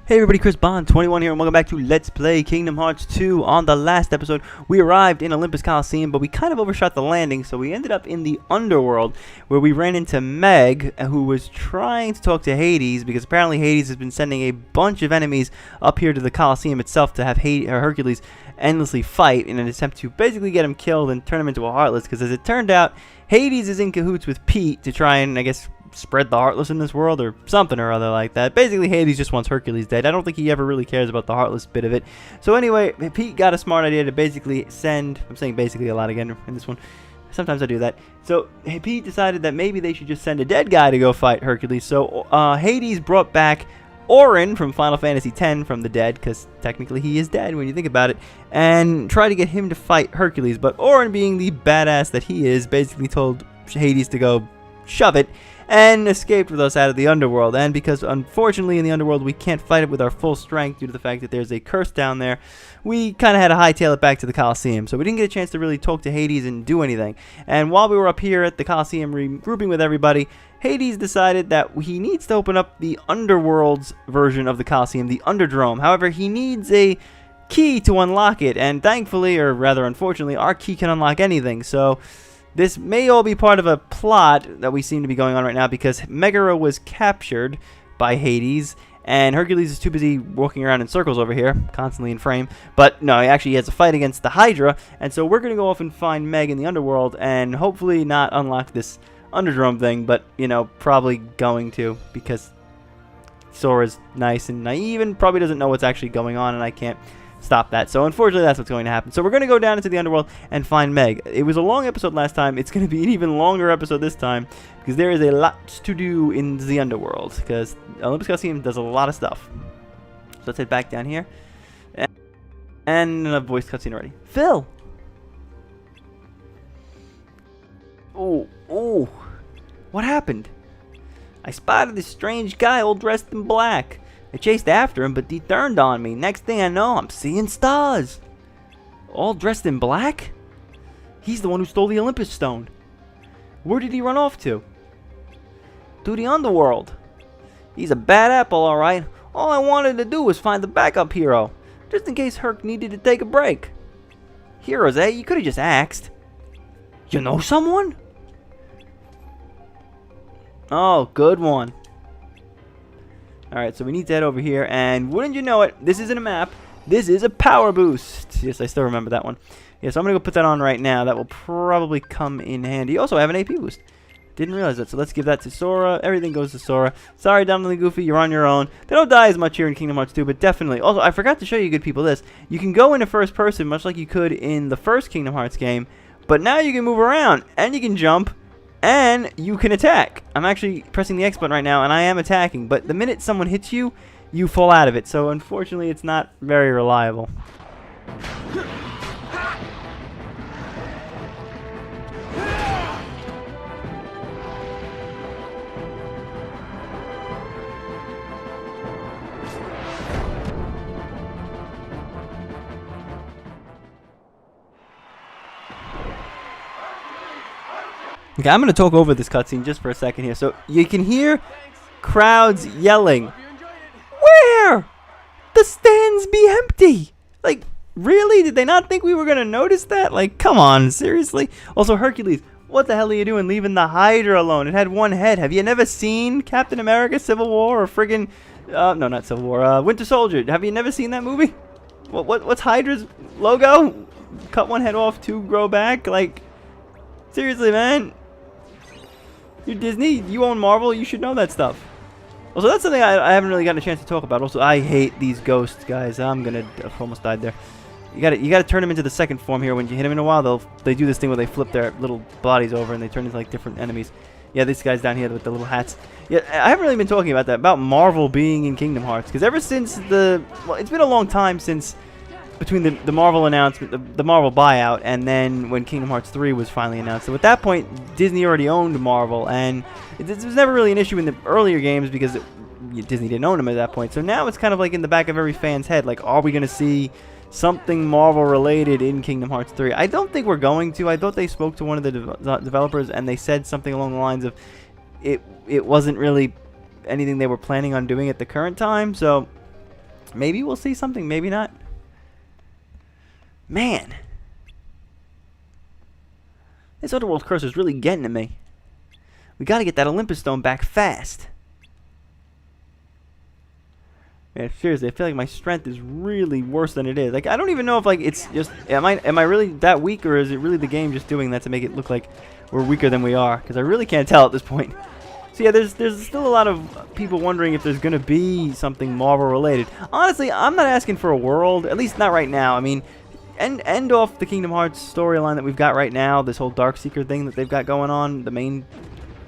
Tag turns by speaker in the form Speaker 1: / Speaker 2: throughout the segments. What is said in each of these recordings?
Speaker 1: Hey everybody, Chris Bond 21 here, and welcome back to Let's Play Kingdom Hearts 2. On the last episode, we arrived in Olympus Coliseum, but we kind of overshot the landing, so we ended up in the Underworld, where we ran into Meg, who was trying to talk to Hades, because apparently Hades has been sending a bunch of enemies up here to the Coliseum itself to have Hercules endlessly fight in an attempt to basically get him killed and turn him into a Heartless, because as it turned out, Hades is in cahoots with Pete to try and, I guess, spread the Heartless in this world or something or other like that. Basically, Hades just wants Hercules dead. I don't think he ever really cares about the Heartless bit of it. So anyway, Pete got a smart idea to basically send... I'm saying basically a lot again in this one. Sometimes I do that. So Pete decided that maybe they should just send a dead guy to go fight Hercules. So Hades brought back Auron from Final Fantasy X from the dead, because technically he is dead when you think about it, and tried to get him to fight Hercules. But Auron, being the badass that he is, basically told Hades to go shove it, and escaped with us out of the Underworld. And because unfortunately in the Underworld we can't fight it with our full strength due to the fact that there's a curse down there, we kind of had to hightail it back to the Coliseum. So we didn't get a chance to really talk to Hades and do anything. And while we were up here at the Coliseum regrouping with everybody, Hades decided that he needs to open up the Underworld's version of the Coliseum, the Underdrome. However, he needs a key to unlock it, and thankfully, or rather unfortunately, our key can unlock anything. So this may all be part of a plot that we seem to be going on right now, because Megara was captured by Hades, and Hercules is too busy walking around in circles over here, constantly in frame. But no, he has a fight against the Hydra, and so we're going to go off and find Meg in the Underworld, and hopefully not unlock this Underdrome thing, but, you know, probably going to, because Sora's nice and naive and probably doesn't know what's actually going on, and I can't stop that. So unfortunately that's what's going to happen. So we're going to go down into the Underworld and find Meg. It was a long episode last time. It's going to be an even longer episode this time, because there is a lot to do in the Underworld, because Olympus Coliseum does a lot of stuff. So let's head back down here. And a voice cutscene already. Phil! Oh, what happened? I spotted this strange guy all dressed in black. I chased after him, but he turned on me. Next thing I know, I'm seeing stars. All dressed in black? He's the one who stole the Olympus Stone. Where did he run off to? To the Underworld. He's a bad apple, alright. All I wanted to do was find the backup hero, just in case Herc needed to take a break. Heroes, eh? You could have just asked. You know someone? Oh, good one. Alright, so we need to head over here, and wouldn't you know it, this isn't a map, this is a power boost. Yes, I still remember that one. Yeah, so I'm going to go put that on right now. That will probably come in handy. Also, I have an AP boost. Didn't realize that, so let's give that to Sora. Everything goes to Sora. Sorry, Donald and Goofy, you're on your own. They don't die as much here in Kingdom Hearts 2, but definitely. Also, I forgot to show you good people this. You can go into first person, much like you could in the first Kingdom Hearts game, but now you can move around, and you can jump, and you can attack. I'm actually pressing the X button right now, and I am attacking. But the minute someone hits you, you fall out of it. So unfortunately, it's not very reliable. Okay, I'm going to talk over this cutscene just for a second here. So you can hear crowds yelling. Where? The stands be empty. Like, really? Did they not think we were going to notice that? Like, come on, seriously? Also, Hercules, what the hell are you doing leaving the Hydra alone? It had one head. Have you never seen Captain America Civil War or friggin... no, not Civil War. Winter Soldier. Have you never seen that movie? What's Hydra's logo? Cut one head off, two grow back? Like, seriously, man. You're Disney, you own Marvel, you should know that stuff. Also, that's something I haven't really gotten a chance to talk about. Also, I hate these ghosts, guys. Almost died there. You gotta turn them into the second form here. When you hit them in a while, they do this thing where they flip their little bodies over and they turn into like different enemies. Yeah, these guys down here with the little hats. Yeah, I haven't really been talking about that, about Marvel being in Kingdom Hearts, because ever since it's been a long time since between the Marvel announcement, the Marvel buyout, and then when Kingdom Hearts 3 was finally announced. So at that point, Disney already owned Marvel, and it was never really an issue in the earlier games because Disney didn't own them at that point. So now it's kind of like in the back of every fan's head, like, are we going to see something Marvel related in Kingdom Hearts 3? I don't think we're going to. I thought they spoke to one of the developers, and they said something along the lines of it wasn't really anything they were planning on doing at the current time. So Maybe we'll see something, maybe not. Man. This Underworld curse is really getting to me. We gotta get that Olympus Stone back fast. Man, seriously, I feel like my strength is really worse than it is. Like, I don't even know if, like, it's just... Am I really that weak, or is it really the game just doing that to make it look like we're weaker than we are? Because I really can't tell at this point. So yeah, there's still a lot of people wondering if there's going to be something Marvel related. Honestly, I'm not asking for a world, at least not right now. I mean, end off the Kingdom Hearts storyline that we've got right now, this whole Darkseeker thing that they've got going on, the main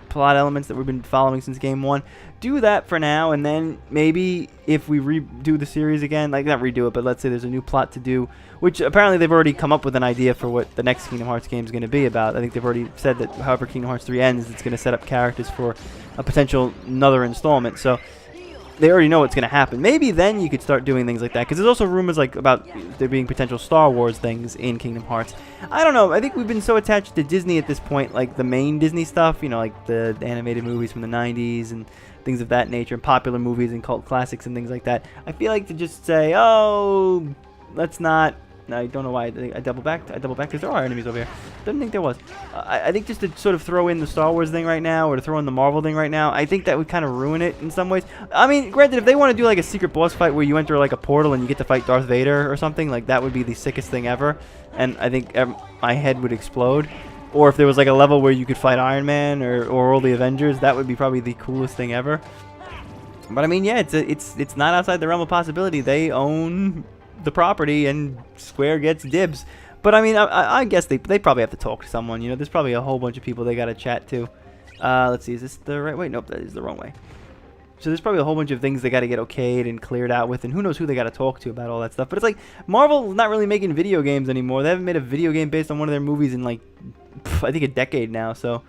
Speaker 1: plot elements that we've been following since game 1. Do that for now, and then maybe if we redo the series again, like, not redo it, but let's say there's a new plot to do, which apparently they've already come up with an idea for what the next Kingdom Hearts game is going to be about. I think they've already said that however Kingdom Hearts 3 ends, it's going to set up characters for a potential another installment. So they already know what's going to happen. Maybe then you could start doing things like that, because there's also rumors like about there being potential Star Wars things in Kingdom Hearts. I don't know. I think we've been so attached to Disney at this point, like the main Disney stuff, you know, like the animated movies from the 90s and things of that nature, and popular movies and cult classics and things like that. I feel like to just say, oh, let's not... I don't know why I double backed. I double backed because there are enemies over here. Didn't think there was. I think just to sort of throw in the Star Wars thing right now, or to throw in the Marvel thing right now, I think that would kind of ruin it in some ways. I mean, granted, if they want to do like a secret boss fight where you enter like a portal and you get to fight Darth Vader or something, like that would be the sickest thing ever. And I think my head would explode. Or if there was like a level where you could fight Iron Man or all the Avengers, that would be probably the coolest thing ever. But I mean, yeah, it's not outside the realm of possibility. They own the property and Square gets dibs. But I mean, I guess they probably have to talk to someone. You know, there's probably a whole bunch of people they got to chat to. Let's see, is this the right way? Nope, that is the wrong way. So there's probably a whole bunch of things they got to get okayed and cleared out with, and who knows who they got to talk to about all that stuff. But it's like Marvel's not really making video games anymore. They haven't made a video game based on one of their movies in like I think a decade now. So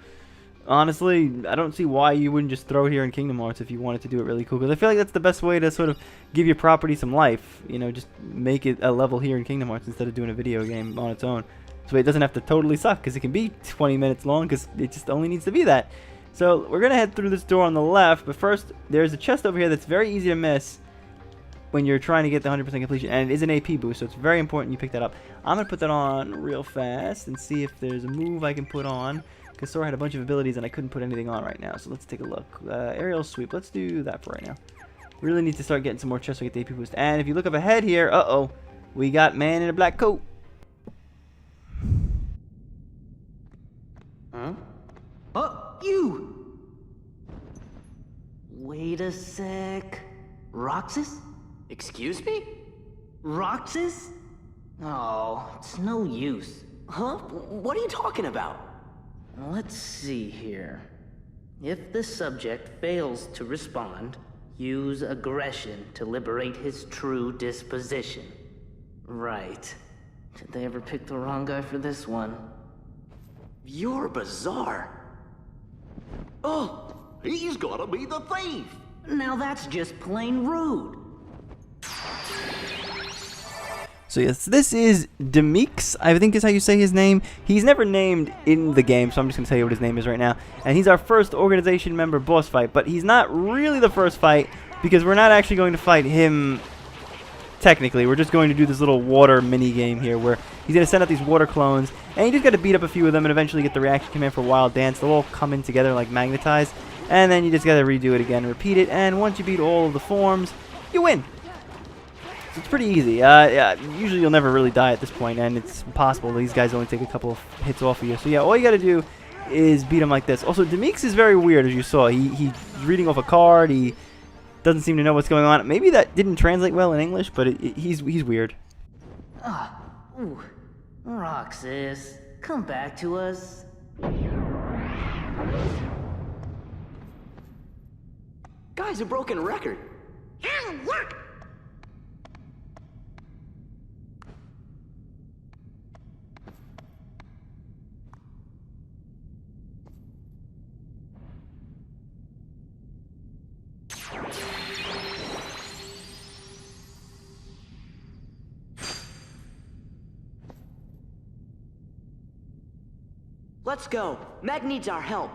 Speaker 1: honestly, I don't see why you wouldn't just throw it here in Kingdom Hearts if you wanted to do it really cool. Because I feel like that's the best way to sort of give your property some life. You know, just make it a level here in Kingdom Hearts instead of doing a video game on its own. So it doesn't have to totally suck, because it can be 20 minutes long, because it just only needs to be that. So we're going to head through this door on the left. But first, there's a chest over here that's very easy to miss when you're trying to get the 100% completion. And it is an AP boost, so it's very important you pick that up. I'm going to put that on real fast and see if there's a move I can put on. Because Sora had a bunch of abilities and I couldn't put anything on right now. So let's take a look. Aerial sweep. Let's do that for right now. Really need to start getting some more chests so I get the AP boost. And if you look up ahead here, uh-oh, we got man in a black coat.
Speaker 2: Huh? Oh, you! Wait a sec. Roxas? Excuse me? Roxas? Oh, it's no use. Huh? What are you talking about? Let's see here. If the subject fails to respond, use aggression to liberate his true disposition. Right. Did they ever pick the wrong guy for this one? You're bizarre. Oh, he's gotta be the thief. Now that's just plain rude.
Speaker 1: So yes, this is Demix, I think is how you say his name. He's never named in the game, so I'm just going to tell you what his name is right now. And he's our first organization member boss fight, but he's not really the first fight, because we're not actually going to fight him technically. We're just going to do this little water mini game here where he's going to send out these water clones, and you just got to beat up a few of them and eventually get the reaction command for Wild Dance. They'll all come in together like magnetized, and then you just got to redo it again and repeat it, and once you beat all of the forms, you win. It's pretty easy. Yeah, usually you'll never really die at this point, and it's impossible. These guys only take a couple of hits off of you. So yeah, all you got to do is beat him like this. Also, Demix is very weird, as you saw. He's reading off a card. He doesn't seem to know what's going on. Maybe that didn't translate well in English, but he's weird.
Speaker 2: Ooh. Roxas, come back to us. Guy's a broken record. Look! Let's go. Meg needs our help.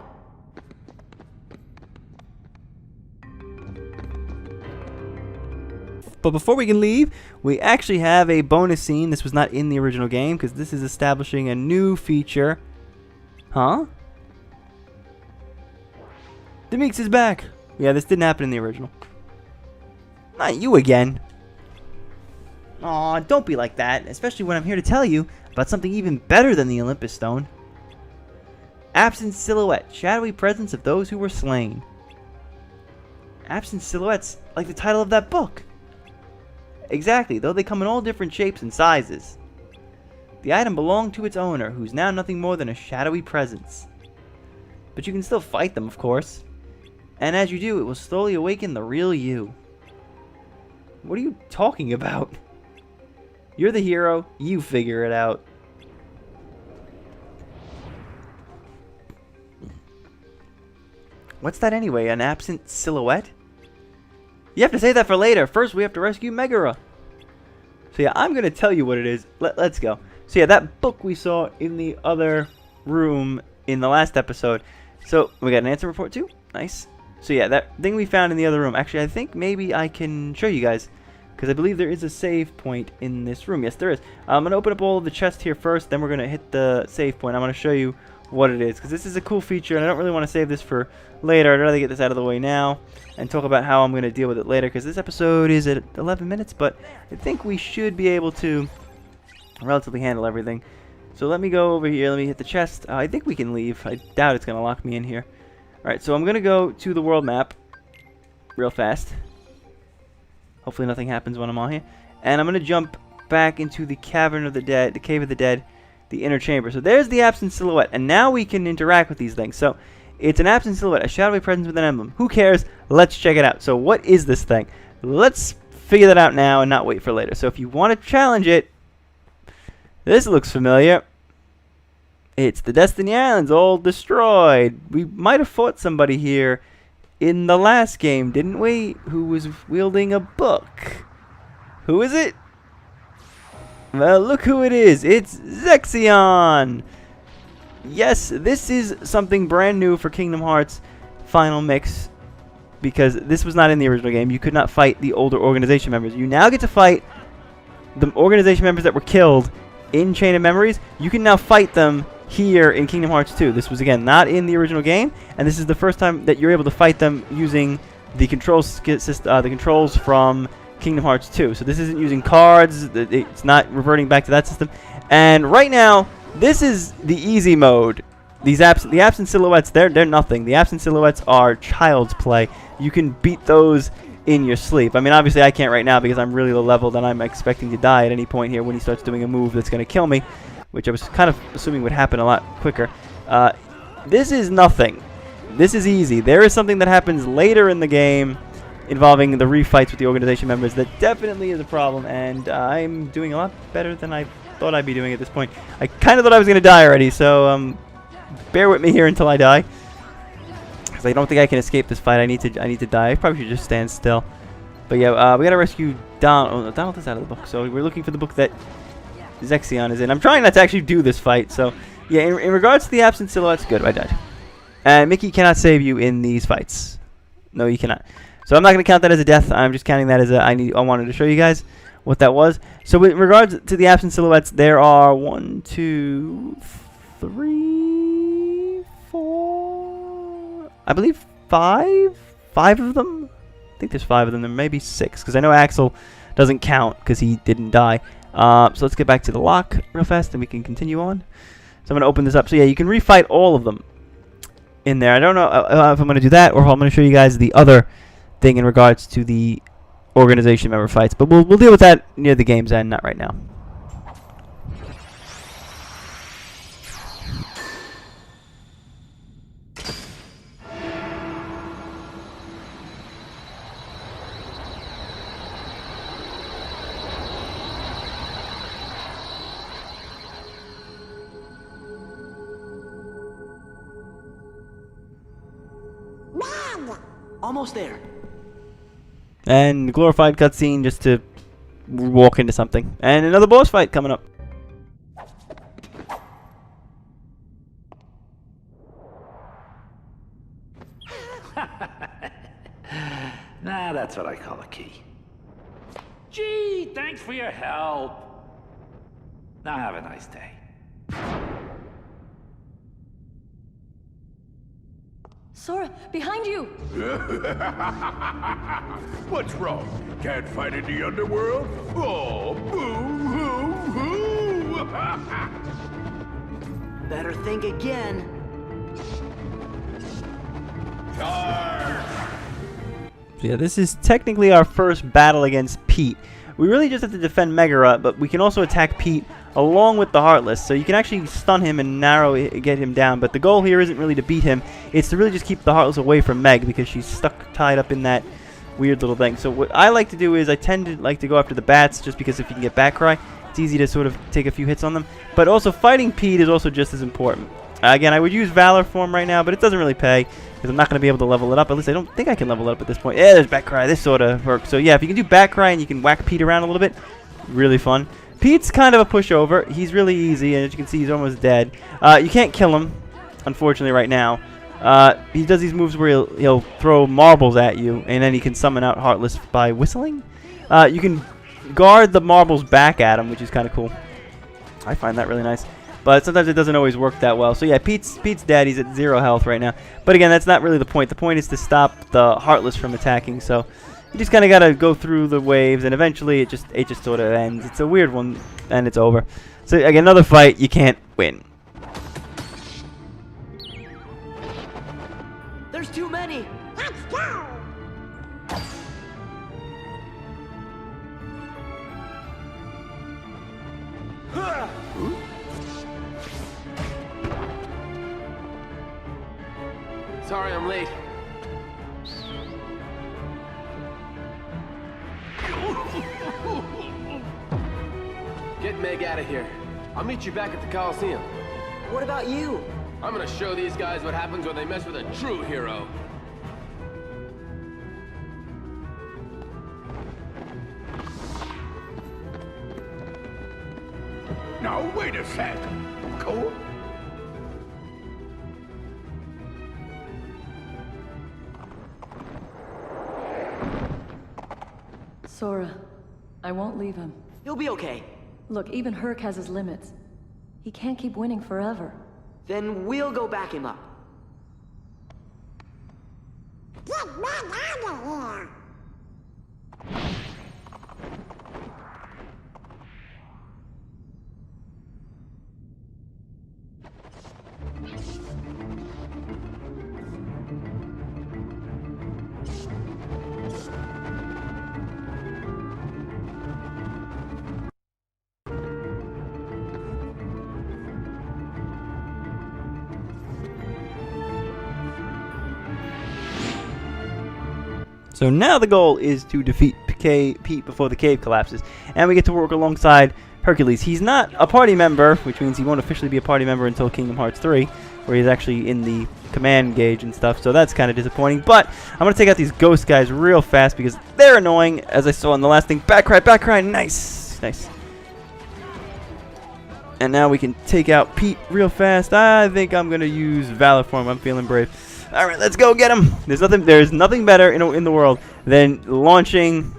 Speaker 1: But before we can leave, we actually have a bonus scene. This was not in the original game because this is establishing a new feature. Huh? Demeeks is back. Yeah, this didn't happen in the original. Not you again. Aw, don't be like that, especially when I'm here to tell you about something even better than the Olympus Stone. Absent silhouette, shadowy presence of those who were slain. Absent silhouettes, like the title of that book. Exactly, though they come in all different shapes and sizes. The item belonged to its owner, who's now nothing more than a shadowy presence. But you can still fight them, of course. And as you do, it will slowly awaken the real you. What are you talking about? You're the hero, you figure it out. What's that anyway, an absent silhouette? You have to say that for later. First, we have to rescue Megara. So yeah, I'm going to tell you what it is. Let's go. So yeah, that book we saw in the other room in the last episode. So we got an answer report too. Nice. So yeah, that thing we found in the other room. Actually, I think maybe I can show you guys, because I believe there is a save point in this room. Yes, there is. I'm going to open up all of the chests here first. Then we're going to hit the save point. I'm going to show you what it is, because this is a cool feature, and I don't really want to save this for later. I'd rather get this out of the way now and talk about how I'm going to deal with it later, because this episode is at 11 minutes, but I think we should be able to relatively handle everything. So let me go over here. Let me hit the chest. I think we can leave. I doubt it's going to lock me in here. Alright, so I'm going to go to the world map real fast. Hopefully nothing happens when I'm on here. And I'm going to jump back into the Cavern of the Dead, the Cave of the Dead, the inner chamber. So there's the absent silhouette, and now we can interact with these things. So it's an absent silhouette, a shadowy presence with an emblem. Who cares? Let's check it out. So what is this thing? Let's figure that out now and not wait for later. So if you want to challenge it, this looks familiar. It's the Destiny Islands all destroyed. We might have fought somebody here in the last game, didn't we? Who was wielding a book. Who is it? Well, look who it is. It's Zexion. Yes, this is something brand new for Kingdom Hearts Final Mix, because this was not in the original game. You could not fight the older organization members. You now get to fight the organization members that were killed in Chain of Memories. You can now fight them here in Kingdom Hearts 2. This was, again, not in the original game, and this is the first time that you're able to fight them using the controls from Kingdom Hearts 2. So this isn't using cards. It's not reverting back to that system. And right now, this is the easy mode. The absent silhouettes, they're nothing. The absent silhouettes are child's play. You can beat those in your sleep. I mean, obviously I can't right now because I'm really low level, and I'm expecting to die at any point here when he starts doing a move that's going to kill me, which I was kind of assuming would happen a lot quicker. This is nothing. This is easy. There is something that happens later in the game involving the refights with the organization members that definitely is a problem, and I'm doing a lot better than I thought I'd be doing at this point. I kind of thought I was going to die already, so bear with me here until I die, because I don't think I can escape this fight. I need to die. I probably should just stand still. But yeah, we got to rescue Donald. Oh, Donald is out of the book, so we're looking for the book that Zexion is in. I'm trying not to actually do this fight, so yeah, in regards to the absent silhouettes, good, I died. And Mickey cannot save you in these fights. No, you cannot. So I'm not going to count that as a death. I'm just counting that as I wanted to show you guys what that was. So with regards to the absent silhouettes, there are 1, 2, 3, 4, I believe 5 of them. I think there's 5 of them. There may be 6, because I know Axel doesn't count because he didn't die. So let's get back to the lock real fast, and we can continue on. So I'm going to open this up. So yeah, you can refight all of them in there. I don't know if I'm going to do that, or if I'm going to show you guys the other thing in regards to the organization member fights. But we'll deal with that near the game's end, not right now.
Speaker 2: Almost there.
Speaker 1: And glorified cutscene just to walk into something. And another boss fight coming up.
Speaker 3: Nah, that's what I call a key. Gee, thanks for your help. Now have a nice day.
Speaker 4: Sora, behind you!
Speaker 5: What's wrong? Can't fight in the underworld? Oh, boo-hoo-hoo!
Speaker 2: Better think again.
Speaker 5: Charge!
Speaker 1: So yeah, this is technically our first battle against Pete. We really just have to defend Megarut, but we can also attack Pete along with the Heartless, so you can actually stun him and get him down. But the goal here isn't really to beat him, it's to really just keep the Heartless away from Meg, because she's stuck tied up in that weird little thing. So what I like to do is I tend to like to go after the bats, just because if you can get back cry, it's easy to sort of take a few hits on them. But also fighting Pete is also just as important. Again, I would use Valor form right now, but it doesn't really pay, because I'm not going to be able to level it up. At least I don't think I can level it up at this point. Yeah, there's back cry. This sort of works. So yeah, if you can do back cry and you can whack Pete around a little bit, really fun. Pete's kind of a pushover. He's really easy, and as you can see, he's almost dead. You can't kill him, unfortunately, right now. He does these moves where he'll throw marbles at you, and then he can summon out Heartless by whistling. You can guard the marbles back at him, which is kind of cool. I find that really nice. But sometimes it doesn't always work that well. So yeah, Pete's dead. He's at 0 health right now. But again, that's not really the point. The point is to stop the Heartless from attacking. So you just kind of got to go through the waves, and eventually it just sort of ends. It's a weird one, and it's over. So again, another fight, you can't win.
Speaker 2: There's too many. Let's go.
Speaker 6: Sorry I'm late. Get Meg out of here. I'll meet you back at the Coliseum.
Speaker 2: What about you?
Speaker 6: I'm gonna show these guys what happens when they mess with a true hero.
Speaker 5: Now, wait a sec. Cool?
Speaker 4: Sora, I won't leave him.
Speaker 2: You'll be okay.
Speaker 4: Look, even Herc has his limits. He can't keep winning forever.
Speaker 2: Then we'll go back him up.
Speaker 7: Get Meg out of here!
Speaker 1: So now the goal is to defeat Pete before the cave collapses, and we get to work alongside Hercules. He's not a party member, which means he won't officially be a party member until Kingdom Hearts 3, where he's actually in the command gauge and stuff, so that's kind of disappointing. But I'm going to take out these ghost guys real fast because they're annoying, as I saw in the last thing. Back cry, nice, nice. And now we can take out Pete real fast. I think I'm going to use Valor form. I'm feeling brave. All right, let's go get him. There's nothing better in the world than launching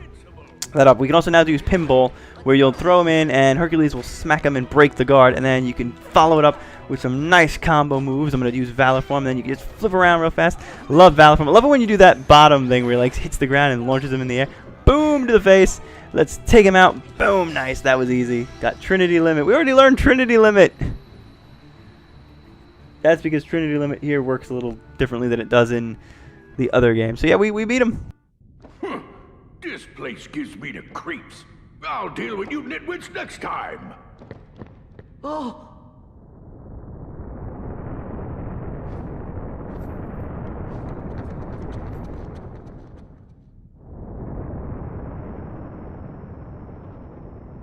Speaker 1: that up. We can also now use pinball, where you'll throw him in, and Hercules will smack him and break the guard, and then you can follow it up with some nice combo moves. I'm going to use Valor form, and then you can just flip around real fast. Love Valor form. I love it when you do that bottom thing where he like hits the ground and launches him in the air. Boom to the face. Let's take him out. Boom, nice. That was easy. Got Trinity Limit. We already learned Trinity Limit. That's because Trinity Limit here works a little differently than it does in the other game. So yeah, we beat him.
Speaker 5: This place gives me the creeps. I'll deal with you nitwits next time.
Speaker 2: Oh!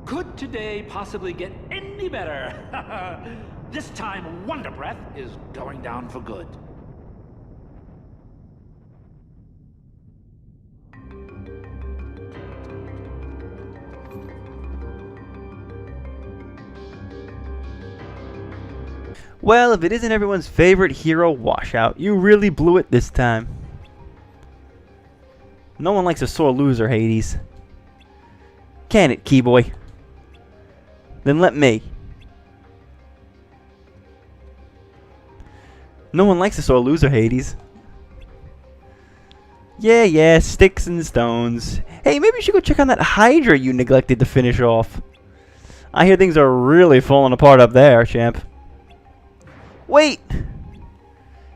Speaker 3: Could today possibly get any better? This time, Wonder Breath is going down for good.
Speaker 1: Well, if it isn't everyone's favorite hero washout, you really blew it this time. No one likes a sore loser, Hades. Can it, Keyboy? Then let me. No one likes a sore loser, Hades. Yeah, sticks and stones. Hey, maybe you should go check on that Hydra you neglected to finish off. I hear things are really falling apart up there, champ. Wait!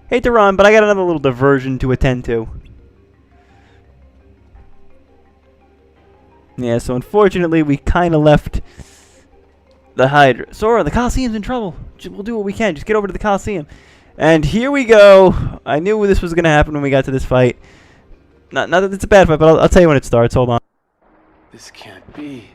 Speaker 1: Hate to run, but I got another little diversion to attend to. Yeah, so unfortunately we kind of left the Hydra. Sora, the Coliseum's in trouble. We'll do what we can. Just get over to the Coliseum. And here we go. I knew this was going to happen when we got to this fight. Not that it's a bad fight, but I'll tell you when it starts. Hold on.
Speaker 6: This can't be.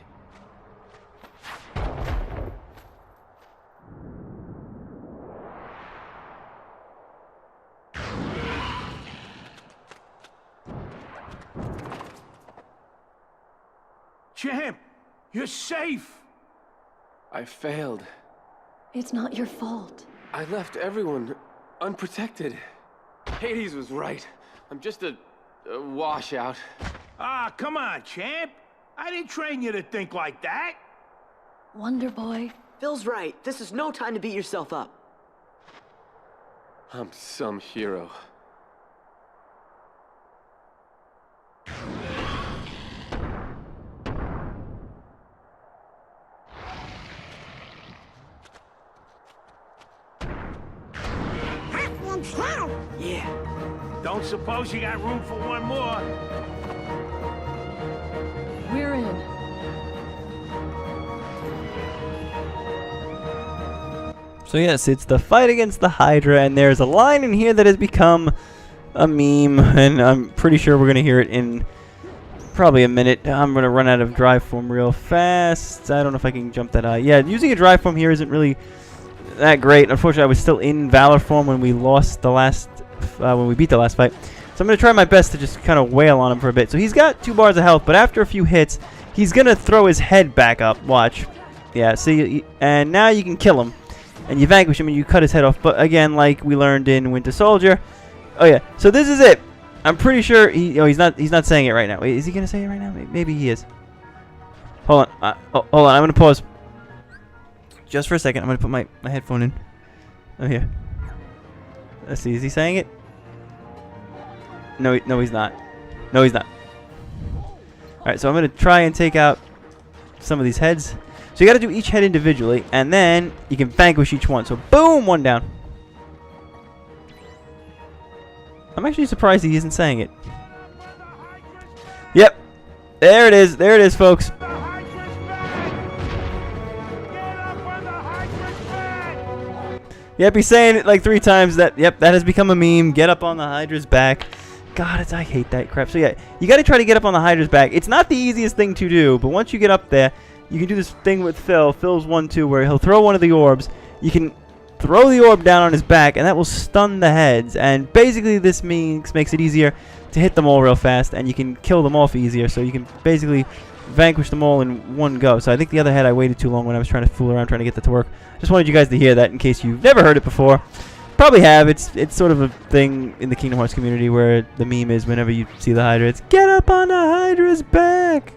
Speaker 5: Champ, you're safe.
Speaker 6: I failed.
Speaker 4: It's not your fault.
Speaker 6: I left everyone unprotected. Hades was right. I'm just a washout.
Speaker 5: Ah, come on, champ. I didn't train you to think like that.
Speaker 4: Wonder Boy.
Speaker 2: Phil's right. This is no time to beat yourself up.
Speaker 6: I'm some hero.
Speaker 2: Yeah.
Speaker 5: Don't suppose you got room for one more?
Speaker 4: We're in.
Speaker 1: So yes, it's the fight against the Hydra, and there's a line in here that has become a meme, and I'm pretty sure we're going to hear it in probably a minute. I'm going to run out of drive form real fast. I don't know if I can jump that high. Yeah, using a drive form here isn't really that great. Unfortunately, I was still in Valor form when we lost the last, when we beat the last fight. So I'm going to try my best to just kind of wail on him for a bit. So he's got 2 bars of health, but after a few hits, he's going to throw his head back up. Watch. Yeah, see, and now you can kill him. And you vanquish him and you cut his head off. But again, like we learned in Winter Soldier. Oh yeah, so this is it. I'm pretty sure he's not saying it right now. Wait, is he going to say it right now? Maybe he is. Hold on. Hold on, I'm going to pause. Just for a second, I'm going to put my headphone in. Oh, here. Let's see, is he saying it? No, he's not. No, he's not. Alright, so I'm going to try and take out some of these heads. So you got to do each head individually, and then you can vanquish each one. So boom, 1 down. I'm actually surprised he isn't saying it. Yep. There it is. There it is, folks. Yep, he's saying it like 3 times. That has become a meme. Get up on the Hydra's back. God, I hate that crap. So yeah, you got to try to get up on the Hydra's back. It's not the easiest thing to do, but once you get up there, you can do this thing with Phil. Phil's 1-2, where he'll throw one of the orbs. You can throw the orb down on his back, and that will stun the heads. And basically, this makes it easier to hit them all real fast, and you can kill them off easier. So you can basically vanquish them all in one go. So I think the other head I waited too long when I was trying to fool around trying to get that to work. Just wanted you guys to hear that in case you've never heard it before. Probably have. It's sort of a thing in the Kingdom Hearts community where the meme is whenever you see the Hydra, it's get up on the Hydra's back.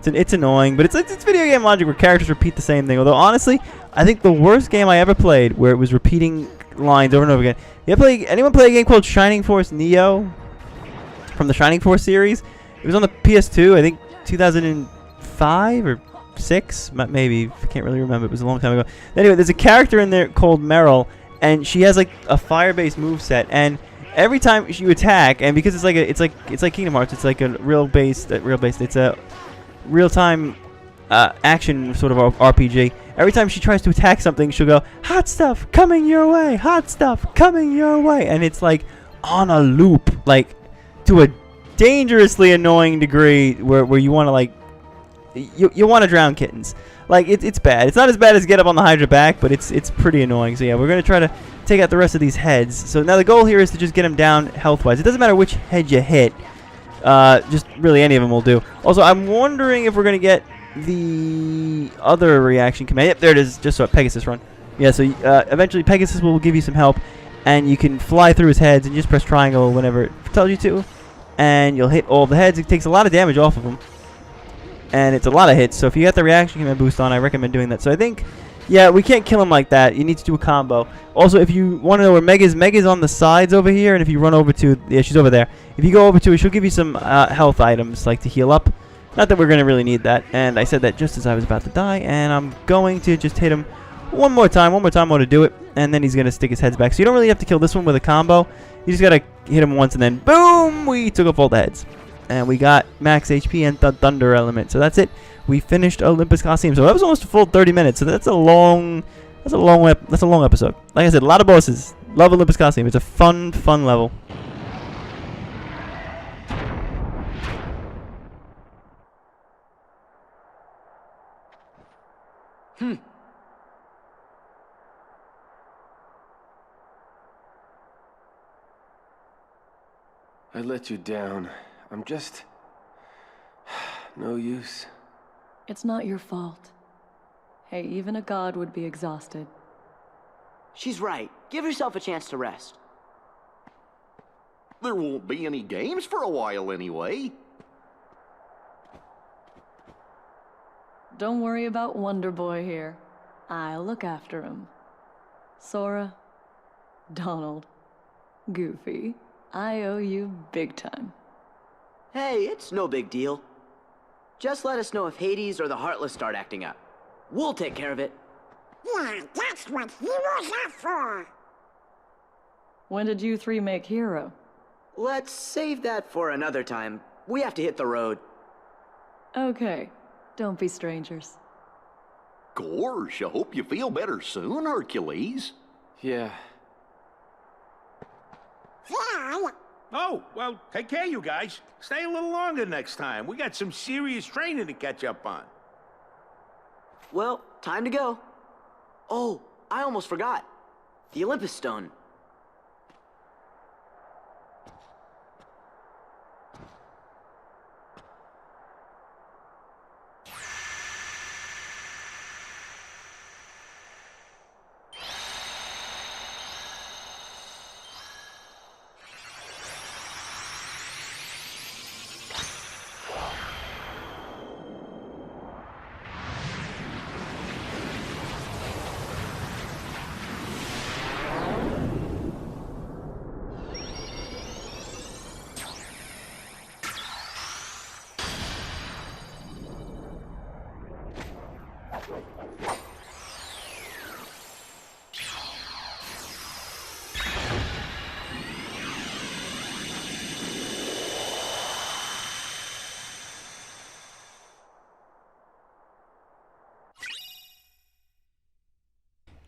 Speaker 1: It's annoying, but it's video game logic where characters repeat the same thing. Although honestly, I think the worst game I ever played where it was repeating lines over and over again. Anyone play a game called Shining Force Neo from the Shining Force series? It was on the PS2, I think 2005 or 6, maybe. I can't really remember. It was a long time ago. Anyway, there's a character in there called Meryl, and she has like a fire-based moveset, and every time you attack, and because it's like Kingdom Hearts, it's like a it's a real-time action sort of RPG. Every time she tries to attack something, she'll go, hot stuff coming your way, hot stuff coming your way, and it's like on a loop, like to a dangerously annoying degree where you want to like you want to drown kittens. Like it's bad. It's not as bad as get up on the Hydra back, but it's pretty annoying. So yeah, we're gonna try to take out the rest of these heads. So now the goal here is to just get them down health-wise. It doesn't matter which head you hit. Just really any of them will do. Also, I'm wondering if we're going to get the other reaction command. Yep, there it is. Just so Pegasus run. Yeah, so eventually Pegasus will give you some help, and you can fly through his heads and just press triangle whenever it tells you to, and you'll hit all the heads. It takes a lot of damage off of them. and it's a lot of hits. So if you got the reaction command boost on, I recommend doing that. So I think, yeah, we can't kill him like that. You need to do a combo. Also, if you want to know where Meg is on the sides over here, and if you run over to, yeah, she's over there. If you go over to her, she'll give you some health items, like to heal up. Not that we're going to really need that. And I said that just as I was about to die, and I'm going to just hit him one more time I want to do it, and then he's going to stick his heads back. So you don't really have to kill this one with a combo. You just got to hit him once, and then boom, we took off all the heads. And we got max HP and the thunder element. So that's it. We finished Olympus Coliseum. So that was almost a full 30 minutes. So that's a long episode. Like I said, a lot of bosses. Love Olympus Coliseum. It's a fun level.
Speaker 6: I let you down. I'm just... no use.
Speaker 4: It's not your fault. Hey, even a god would be exhausted.
Speaker 2: She's right. Give yourself a chance to rest.
Speaker 8: There won't be any games for a while anyway.
Speaker 4: Don't worry about Wonder Boy here. I'll look after him. Sora, Donald, Goofy, I owe you big time.
Speaker 2: Hey, it's no big deal. Just let us know if Hades or the Heartless start acting up. We'll take care of it.
Speaker 7: Yeah, that's what heroes are for.
Speaker 4: When did you three make Hero?
Speaker 2: Let's save that for another time. We have to hit the road.
Speaker 4: Okay, don't be strangers.
Speaker 8: Gosh, I hope you feel better soon, Hercules.
Speaker 6: Yeah.
Speaker 7: Yeah,
Speaker 5: Oh, well, take care, you guys. Stay a little longer next time. We got some serious training to catch up on.
Speaker 2: Well, time to go. Oh, I almost forgot. The Olympus Stone.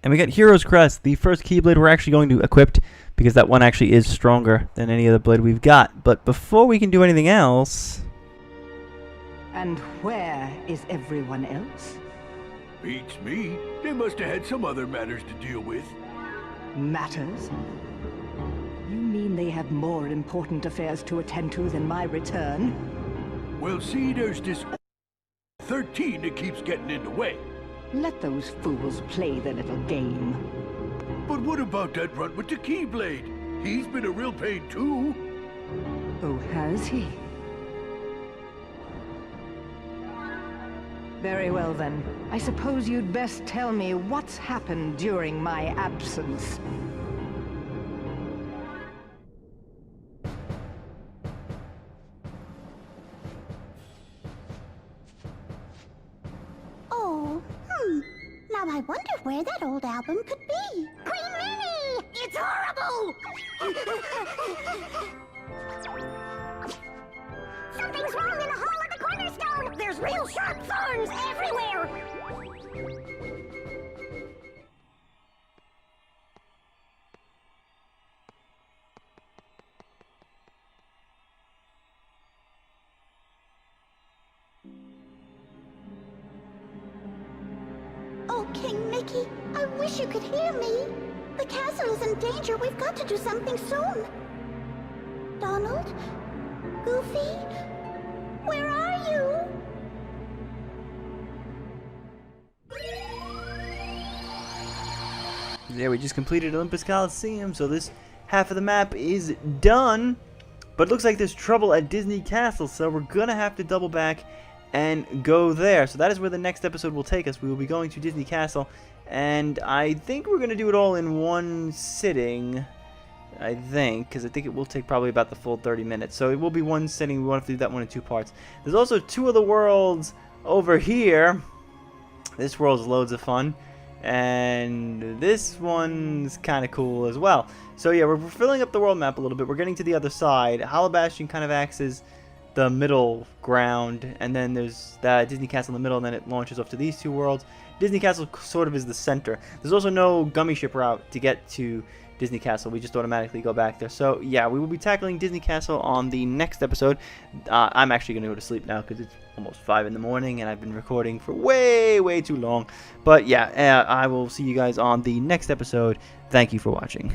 Speaker 1: And we got Hero's Crest, the first Keyblade we're actually going to equip, because that one actually is stronger than any other blade we've got. But before we can do anything else...
Speaker 9: And where is everyone else?
Speaker 5: Beats me. They must have had some other matters to deal with.
Speaker 9: Matters? You mean they have more important affairs to attend to than my return?
Speaker 5: Well, see, there's this 13 that keeps getting in the way.
Speaker 9: Let those fools play their little game.
Speaker 5: But what about that runt with the Keyblade? He's been a real pain, too.
Speaker 9: Oh, has he? Very well, then. I suppose you'd best tell me what's happened during my absence.
Speaker 7: oh, Now I wonder where that old album could be. Queen Minnie! It's horrible! Something's wrong in the hall of the cornerstone! There's real sharp thorns everywhere! Oh, King Mickey, I wish you could hear me. The castle is in danger. We've got to do something soon. Donald? Goofy? Where are you?
Speaker 1: There, we just completed Olympus Coliseum, so this half of the map is done. But it looks like there's trouble at Disney Castle, so we're gonna have to double back and go there. So that is where the next episode will take us. We will be going to Disney Castle, and I think we're going to do it all in one sitting. I think, because I think it will take probably about the full 30 minutes. So it will be one sitting. We want to do that one in 2 parts. There's also 2 other worlds over here. This world's loads of fun. And this one's kind of cool as well. So yeah, we're filling up the world map a little bit. We're getting to the other side. Halabastion kind of acts as the middle ground. And then there's the Disney Castle in the middle. And then it launches off to these 2 worlds. Disney Castle sort of is the center. There's also no gummy ship route to get to Disney Castle. We just automatically go back there. So yeah, we will be tackling Disney Castle on the next episode. I'm actually going to go to sleep now because it's almost 5 in the morning and I've been recording for way too long. But yeah, I will see you guys on the next episode. Thank you for watching.